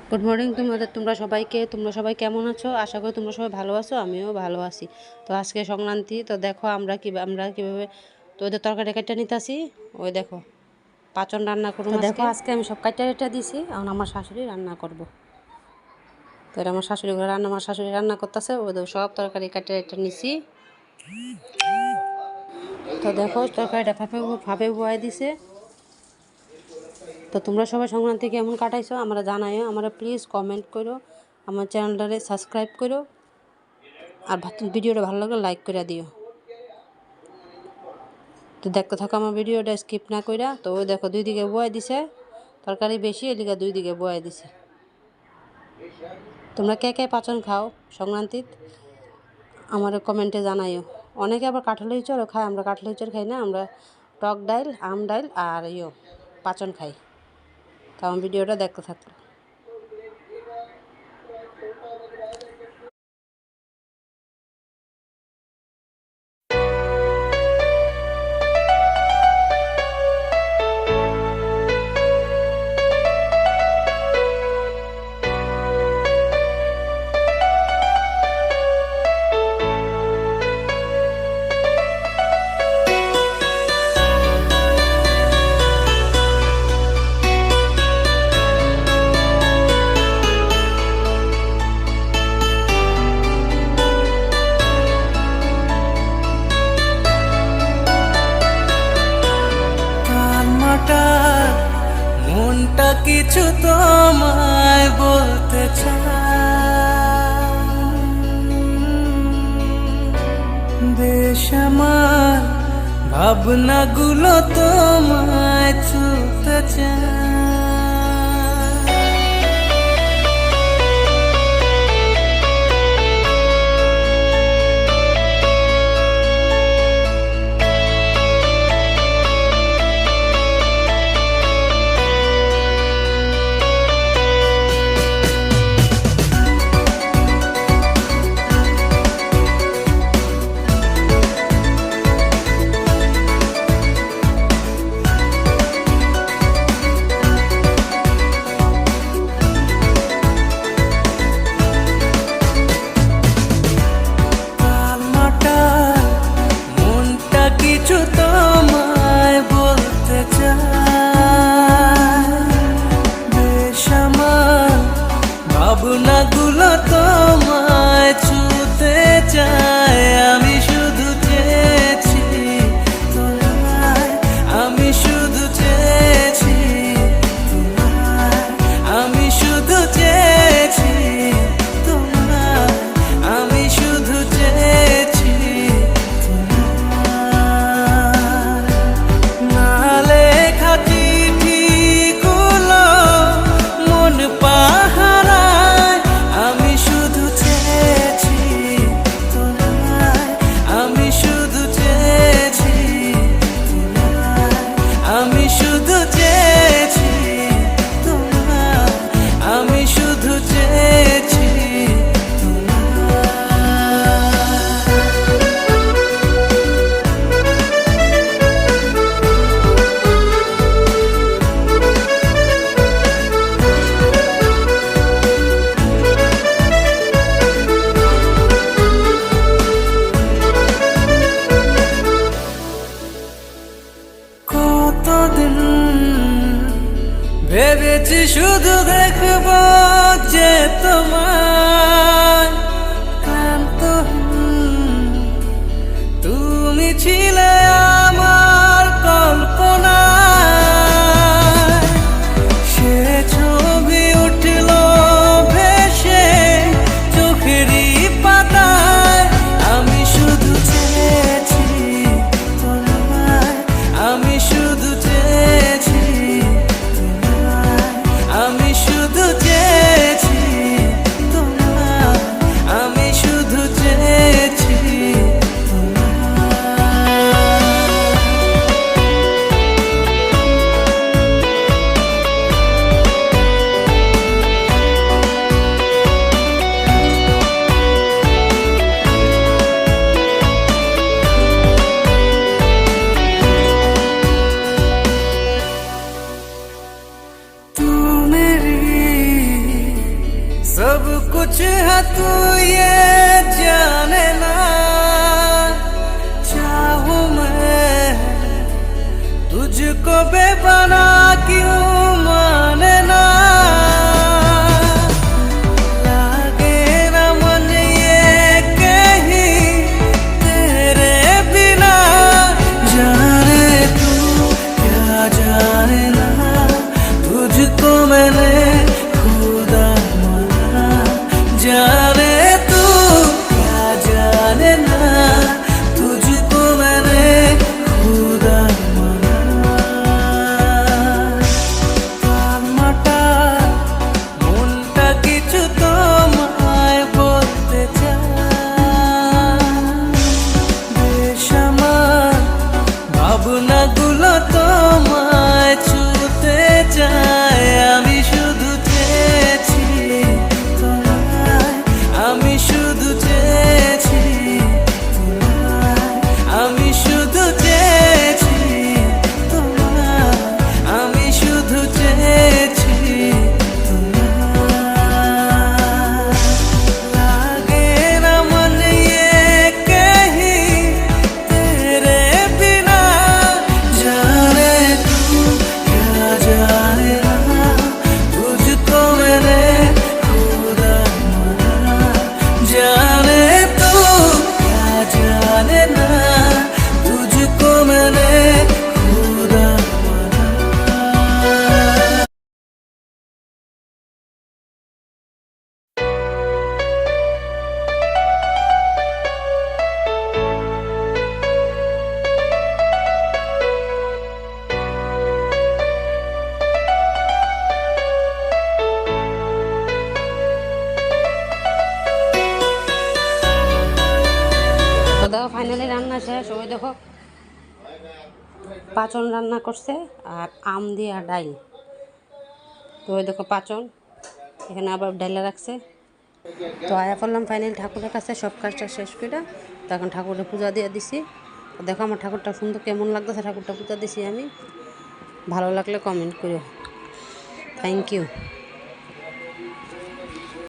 Good morning তোমরা সবাইকে। তোমরা সবাই কেমন আছো? আশা করি তোমরা সবাই ভালো আছো, আমিও ভালো আছি। তো আজকে সংক্রান্তি, তো দেখো আমরা কীভাবে তো ওদের তরকারি কাটটা নিতেছি। ওই দেখো পাচন রান্না করবো। দেখো আজকে আমি সব কাটটা দিছি, এখন আমার শাশুড়ি রান্না করব। তো এটা আমার শাশুড়ি রান্না করতেছে। ওদের সব তরকারি কাটটা নিছি। তো দেখো তরকারিটা ফাঁপে বয়ে দিছে। তো তোমরা সবাই সংক্রান্তি কেমন কাটাইছো আমরা জানাইও, আমরা প্লিজ কমেন্ট করো, আমার চ্যানেলটারে সাবস্ক্রাইব করো, আর ভিডিওটা ভালো লাগলে লাইক করে দিও। তো দেখতে থাকো আমার ভিডিওটা স্কিপ না কইরা। তো ওই দেখো দুই দিকে বয়ে দিছে, তরকারি বেশি এদিকে দুই দিকে বয়ে দিছে। তোমরা কে কে পাচন খাও সংক্রান্তিত আমার কমেন্টে জানাইও। অনেকে আবার কাঁঠালের ইঁচড়ও খায়, আমরা কাঁঠালের ইঁচড় খাই না, আমরা টক ডাইল, আম ডাইল আর পাচন খাই। তো আমার ভিডিওটা দেখতে থাকো। মনটা কিছু তোমায় বলতে চায়, বেসামাল ভাবনাগুলো তোমায় ছুতে চায়। কিছু তোমায় বলতে চাই, বেসামাল ভাবনাগুলো তোমায় ছুতে চায়। আমি শুধু চেয়েছি তোমায়, আমি শুধু চেয়েছি তোমায়, আমি শুধু চেয়েছি তোমায়, আমি শুধু চেয়েছি ভেবেছি শুধু দেখবো যে তোমার ক্লান্ত তুমি ছিলে আমার কল্পনা, সে ছবি উঠল ভেসে চোখেরই পাতায়। আমি শুধু চেয়েছি তোমায়, আমি শুধু চেয়েছি, আমি শুধু চেয়েছি তোমায়, আমি শুধু চেয়েছি कुछ है तू ये जाने ना, चाहूं मैं तुझको बेपना क्यों माने ना, लागे ना मन ये कहीं तेरे बिना, जाने तू क्या जाने ना, तुझको मैंने खुदा माना, जाने तू क्या जाने ना, तुझको मैंने खुदा माना। তার মনটা কিছু তোমায় বলতে চায়, বেশ আমার ভাবনাগুলো তোমায় ছুতে চায়, আমি শুধু চেয়েছি তোমায়, আমি শুধু চেয়েছি তোমায়, আমি শুধু চেয়েছি তোমায়, আমি শুধু চেয়েছি তোমায়, लागे ना मन ये कहीं तेरे बिना, जाने तू क्या जाने ना, तुझको मैंने खुदा माना, जाने तू क्या जाने ना, तुझको मैंने खुदा माना। তো দেখো ফাইনালি রান্না শেষ। ওই দেখো পাচন রান্না করছে আর আম দিয়ে আর ডাইল। তো ওই দেখো পাচন এখানে আবার ডাইলা রাখছে। তো আয়া পড়লাম ফাইনালি ঠাকুরের কাছে, সব কাজটা শেষ করে তো এখন ঠাকুরের পূজা দিয়ে দিছি। তো দেখো আমার ঠাকুরটা সুন্দর কেমন লাগতেছে, ঠাকুরটা পূজা দিছি আমি। ভালো লাগলে কমেন্ট করো। Thank you.